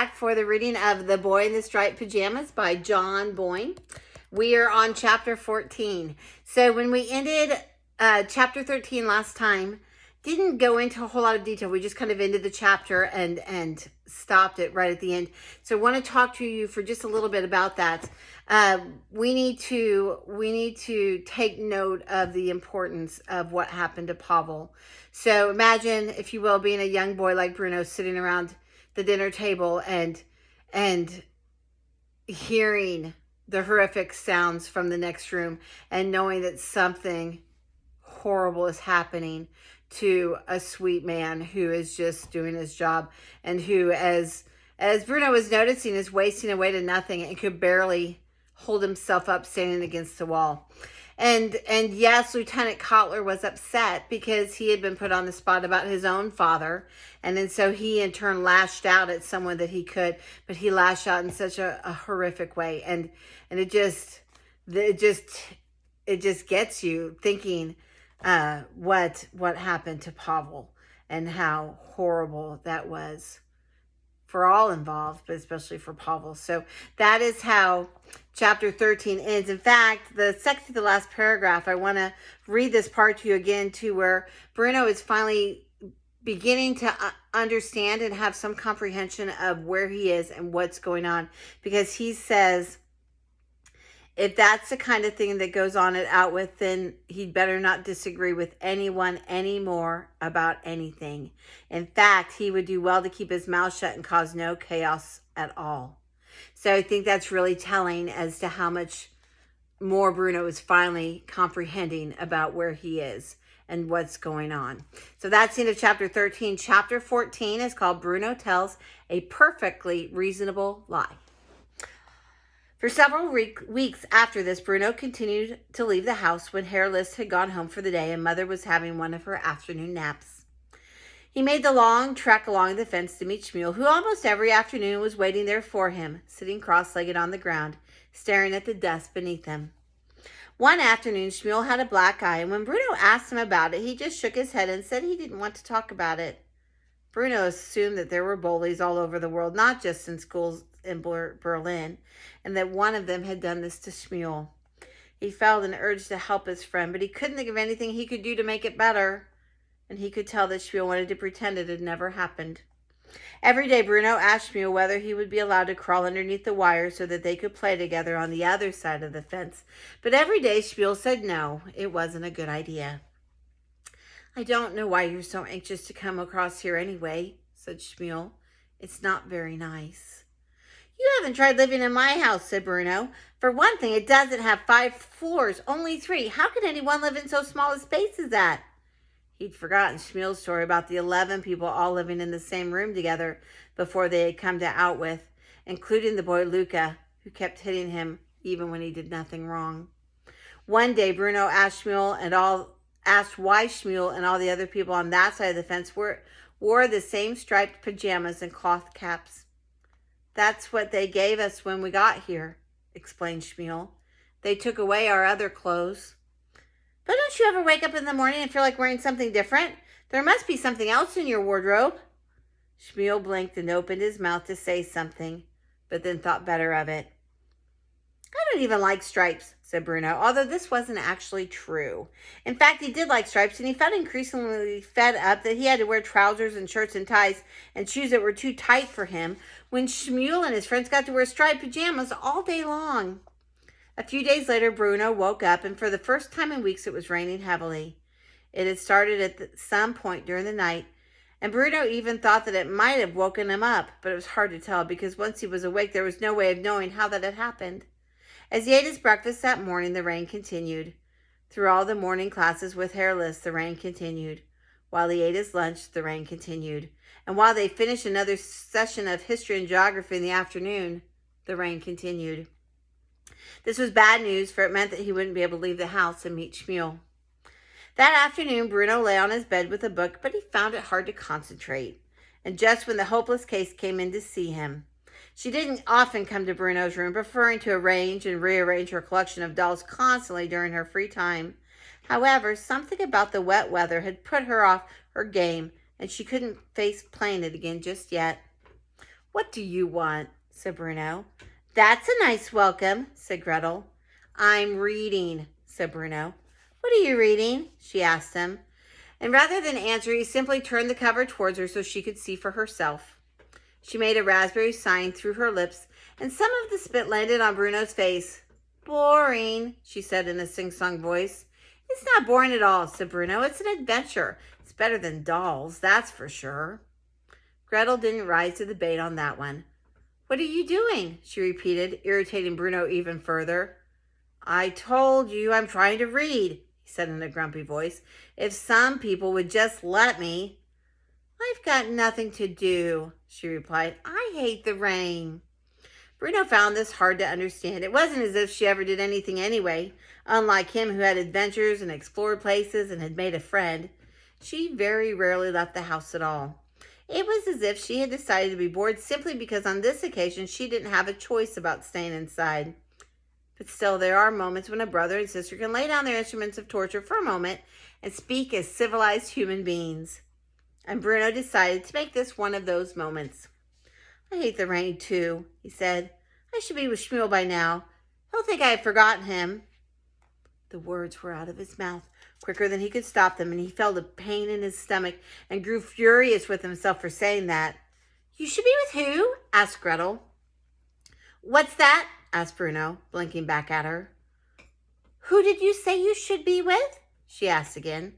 Back for the reading of The Boy in the Striped Pajamas by John Boyne. We are on chapter 14. So when we ended chapter 13 last time, didn't go into a whole lot of detail. We just kind of ended the chapter and stopped it right at the end. So I want to talk to you for just a little bit about that. We need to take note of the importance of what happened to Pavel. So imagine, if you will, being a young boy like Bruno sitting around the dinner table and hearing the horrific sounds from the next room and knowing that something horrible is happening to a sweet man who is just doing his job and who, as Bruno was noticing, is wasting away to nothing and could barely hold himself up standing against the wall. And yes, Lieutenant Kotler was upset because he had been put on the spot about his own father. And then so he in turn lashed out at someone that he could, but he lashed out in such a horrific way. And it just gets you thinking what happened to Pavel and how horrible that was for all involved, but especially for Pavel. So that is how chapter 13 ends. In fact, the second to the last paragraph, I want to read this part to you again, to where Bruno is finally beginning to understand and have some comprehension of where he is and what's going on. Because he says, if that's the kind of thing that goes on at Outwith, then he'd better not disagree with anyone anymore about anything. In fact, he would do well to keep his mouth shut and cause no chaos at all. So I think that's really telling as to how much more Bruno is finally comprehending about where he is and what's going on. So that's the end of chapter 13. Chapter 14 is called Bruno Tells a Perfectly Reasonable Lie. For several weeks after this, Bruno continued to leave the house when Herr List had gone home for the day and Mother was having one of her afternoon naps. He made the long trek along the fence to meet Schmuel, who almost every afternoon was waiting there for him, sitting cross-legged on the ground, staring at the dust beneath him. One afternoon, Schmuel had a black eye, and when Bruno asked him about it, he just shook his head and said he didn't want to talk about it. Bruno assumed that there were bullies all over the world, not just in schools in Berlin, and that one of them had done this to Schmuel. He felt an urge to help his friend, but he couldn't think of anything he could do to make it better, and he could tell that Schmuel wanted to pretend it had never happened. Every day, Bruno asked Schmuel whether he would be allowed to crawl underneath the wire so that they could play together on the other side of the fence, but every day Schmuel said no, it wasn't a good idea. "I don't know why you're so anxious to come across here anyway," said Schmuel. "It's not very nice." "You haven't tried living in my house," said Bruno. "For one thing, it doesn't have 5 floors, only 3. How could anyone live in so small a space as that?" He'd forgotten Schmuel's story about the 11 people all living in the same room together before they had come to Outwith, including the boy Luca, who kept hitting him even when he did nothing wrong. One day, Bruno asked why Schmuel and all the other people on that side of the fence wore the same striped pajamas and cloth caps. "That's what they gave us when we got here," explained Schmuel. "They took away our other clothes." "But don't you ever wake up in the morning and feel like wearing something different? There must be something else in your wardrobe." Schmuel blinked and opened his mouth to say something, but then thought better of it. "I don't even like stripes," said Bruno, although this wasn't actually true. In fact, he did like stripes, and he felt increasingly fed up that he had to wear trousers and shirts and ties and shoes that were too tight for him when Schmuel and his friends got to wear striped pajamas all day long. A few days later, Bruno woke up, and for the first time in weeks, it was raining heavily. It had started at some point during the night, and Bruno even thought that it might have woken him up, but it was hard to tell because once he was awake, there was no way of knowing how that had happened. As he ate his breakfast that morning, the rain continued. Through all the morning classes with Herr List, the rain continued. While he ate his lunch, the rain continued. And while they finished another session of history and geography in the afternoon, the rain continued. This was bad news, for it meant that he wouldn't be able to leave the house and meet Schmuel. That afternoon, Bruno lay on his bed with a book, but he found it hard to concentrate. And just when the hopeless case came in to see him, she didn't often come to Bruno's room, preferring to arrange and rearrange her collection of dolls constantly during her free time. However, something about the wet weather had put her off her game, and she couldn't face playing it again just yet. What do you want? Said Bruno. That's a nice welcome, said Gretel. I'm reading, said Bruno. What are you reading? She asked him. And rather than answer, he simply turned the cover towards her so she could see for herself. She made a raspberry sign through her lips, and some of the spit landed on Bruno's face. Boring, she said in a sing-song voice. It's not boring at all, said Bruno. It's an adventure. It's better than dolls, that's for sure. Gretel didn't rise to the bait on that one. What are you doing? She repeated, irritating Bruno even further. I told you I'm trying to read, he said in a grumpy voice. If some people would just let me. I've got nothing to do, she replied. I hate the rain. Bruno found this hard to understand. It wasn't as if she ever did anything anyway. Unlike him, who had adventures and explored places and had made a friend, she very rarely left the house at all. It was as if she had decided to be bored simply because on this occasion she didn't have a choice about staying inside. But still, there are moments when a brother and sister can lay down their instruments of torture for a moment and speak as civilized human beings. And Bruno decided to make this one of those moments. I hate the rain too, he said. I should be with Shmuel by now. He'll think I have forgotten him. The words were out of his mouth quicker than he could stop them, and he felt a pain in his stomach and grew furious with himself for saying that. You should be with who? Asked Gretel. What's that? Asked Bruno, blinking back at her. Who did you say you should be with? She asked again.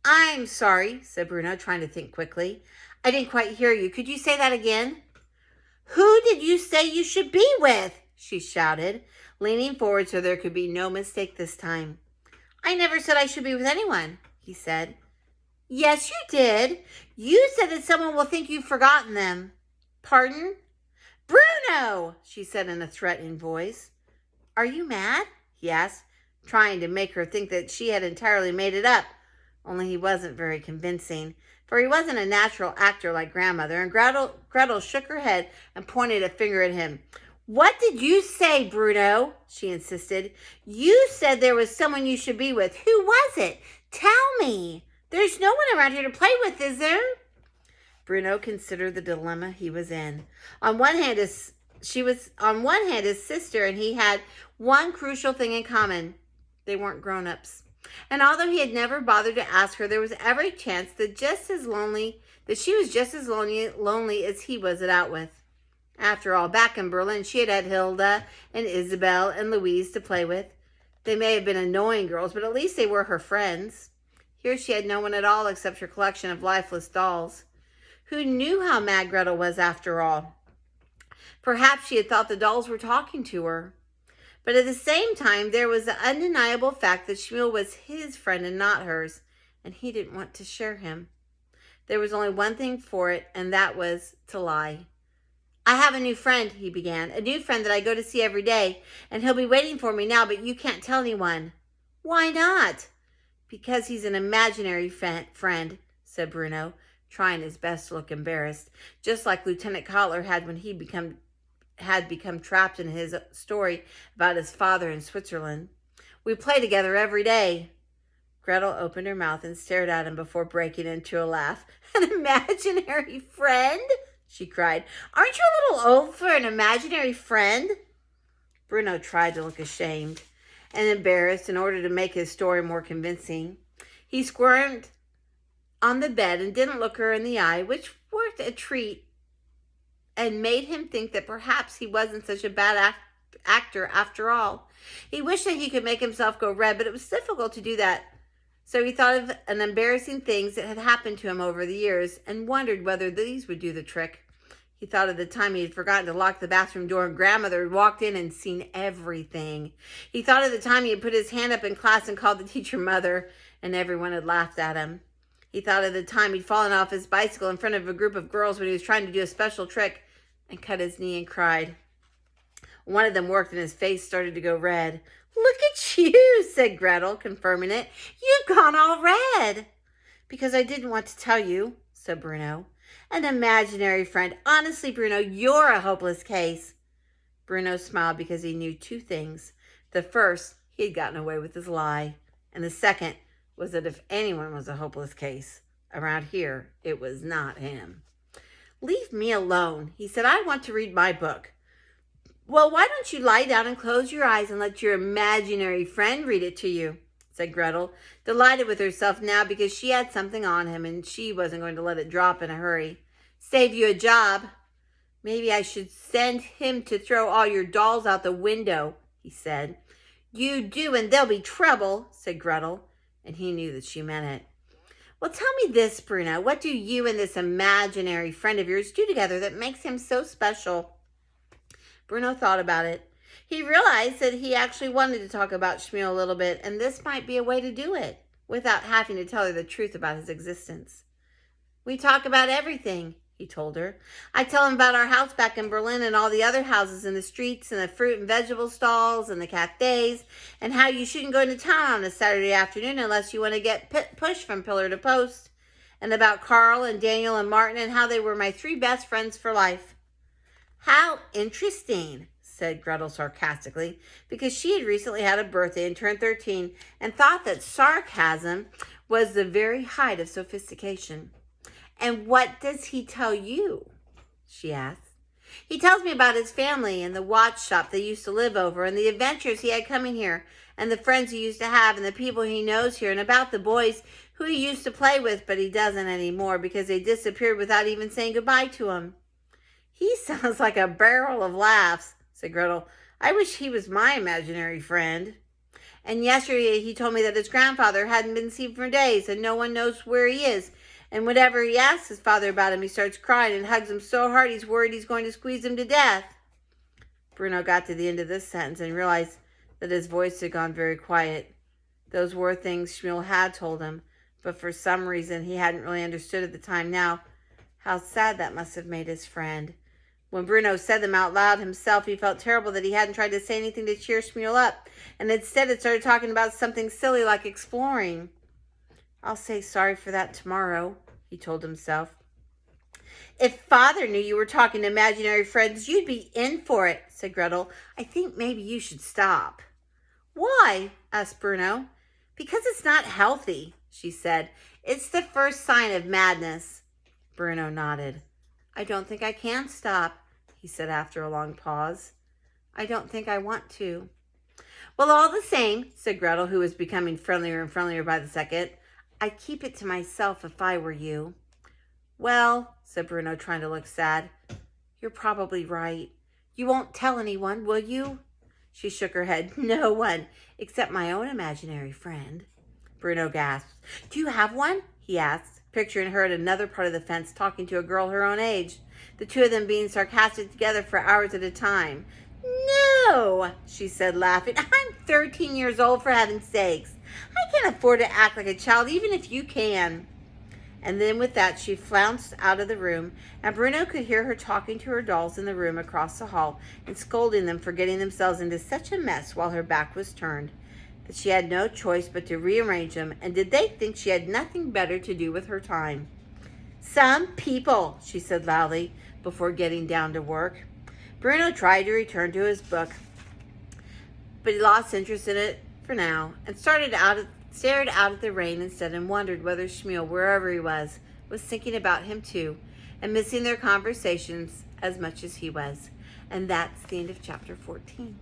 I'm sorry, said Bruno, trying to think quickly. I didn't quite hear you. Could you say that again? Who did you say you should be with? She shouted, leaning forward so there could be no mistake this time. I never said I should be with anyone, he said. Yes, you did. You said that someone will think you've forgotten them. Pardon? Bruno, she said in a threatening voice. Are you mad? He asked, trying to make her think that she had entirely made it up. Only he wasn't very convincing, for he wasn't a natural actor like grandmother, and Gretel shook her head and pointed a finger at him. What did you say, Bruno? She insisted. You said there was someone you should be with. Who was it? Tell me. There's no one around here to play with, is there? Bruno considered the dilemma he was in. On one hand, his sister, and he had one crucial thing in common. They weren't grown-ups. And although he had never bothered to ask her, there was every chance that she was just as lonely as he was it out with. After all, back in Berlin, she had Hilda and Isabel and Louise to play with. They may have been annoying girls, but at least they were her friends. Here she had no one at all except her collection of lifeless dolls. Who knew how mad Gretel was after all? Perhaps she had thought the dolls were talking to her. But at the same time, there was the undeniable fact that Shmuel was his friend and not hers, and he didn't want to share him. There was only one thing for it, and that was to lie. I have a new friend, he began, a new friend that I go to see every day, and he'll be waiting for me now, but you can't tell anyone. Why not? Because he's an imaginary friend, said Bruno, trying his best to look embarrassed, just like Lieutenant Kotler had when he had become trapped in his story about his father in Switzerland. We play together every day. Gretel opened her mouth and stared at him before breaking into a laugh. An imaginary friend? She cried. Aren't you a little old for an imaginary friend? Bruno tried to look ashamed and embarrassed in order to make his story more convincing. He squirmed on the bed and didn't look her in the eye, which worked a treat and made him think that perhaps he wasn't such a bad actor after all. He wished that he could make himself go red, but it was difficult to do that. So he thought of an embarrassing things that had happened to him over the years and wondered whether these would do the trick. He thought of the time he had forgotten to lock the bathroom door and grandmother had walked in and seen everything. He thought of the time he had put his hand up in class and called the teacher mother and everyone had laughed at him. He thought of the time he'd fallen off his bicycle in front of a group of girls when he was trying to do a special trick and cut his knee and cried. One of them worked and his face started to go red. Look at you, said Gretel, confirming it. You've gone all red. Because I didn't want to tell you, said Bruno. An imaginary friend. Honestly, Bruno, you're a hopeless case. Bruno smiled because he knew two things. The first, he had gotten away with his lie. And the second was that if anyone was a hopeless case around here, it was not him. "Leave me alone," he said. "I want to read my book." "Well, why don't you lie down and close your eyes and let your imaginary friend read it to you?" said Gretel, delighted with herself now because she had something on him and she wasn't going to let it drop in a hurry. "Save you a job." "Maybe I should send him to throw all your dolls out the window," he said. "You do, and there'll be trouble," said Gretel, and he knew that she meant it. "Well, tell me this, Bruno. What do you and this imaginary friend of yours do together that makes him so special?" Bruno thought about it. He realized that he actually wanted to talk about Shmuel a little bit, and this might be a way to do it without having to tell her the truth about his existence. "We talk about everything," he told her. "I tell him about our house back in Berlin and all the other houses in the streets and the fruit and vegetable stalls and the cafes and how you shouldn't go into town on a Saturday afternoon unless you want to get pushed from pillar to post, and about Carl and Daniel and Martin and how they were my 3 best friends for life." "How interesting," said Gretel sarcastically, because she had recently had a birthday and turned 13 and thought that sarcasm was the very height of sophistication. "And what does he tell you?" she asked. "He tells me about his family and the watch shop they used to live over and the adventures he had coming here and the friends he used to have and the people he knows here and about the boys who he used to play with, but he doesn't anymore because they disappeared without even saying goodbye to him." "He sounds like a barrel of laughs," said Gretel. "I wish he was my imaginary friend." "And yesterday he told me that his grandfather hadn't been seen for days and no one knows where he is. And whenever he asks his father about him, he starts crying and hugs him so hard he's worried he's going to squeeze him to death." Bruno got to the end of this sentence and realized that his voice had gone very quiet. Those were things Shmuel had told him, but for some reason he hadn't really understood at the time now how sad that must have made his friend. When Bruno said them out loud himself, he felt terrible that he hadn't tried to say anything to cheer Shmuel up, and instead had started talking about something silly like exploring. "I'll say sorry for that tomorrow," he told himself. "If Father knew you were talking to imaginary friends, you'd be in for it," said Gretel. "I think maybe you should stop." "Why?" asked Bruno. "Because it's not healthy," she said. "It's the first sign of madness." Bruno nodded. "I don't think I can stop," he said after a long pause. "I don't think I want to." "Well, all the same," said Gretel, who was becoming friendlier and friendlier by the second, "I'd keep it to myself if I were you." "Well," said Bruno, trying to look sad, "you're probably right. You won't tell anyone, will you?" She shook her head. "No one, except my own imaginary friend." Bruno gasped. "Do you have one?" he asked, picturing her at another part of the fence talking to a girl her own age, the two of them being sarcastic together for hours at a time. "No," she said, laughing. "I'm 13 years old, for heaven's sakes. I can't afford to act like a child, even if you can." And then with that, she flounced out of the room, and Bruno could hear her talking to her dolls in the room across the hall and scolding them for getting themselves into such a mess while her back was turned, that she had no choice but to rearrange them, and did they think she had nothing better to do with her time? "Some people," she said loudly before getting down to work. Bruno tried to return to his book, but he lost interest in it for now and stared out at the rain instead and wondered whether Shmuel, wherever he was thinking about him too and missing their conversations as much as he was. And that's the end of chapter 14.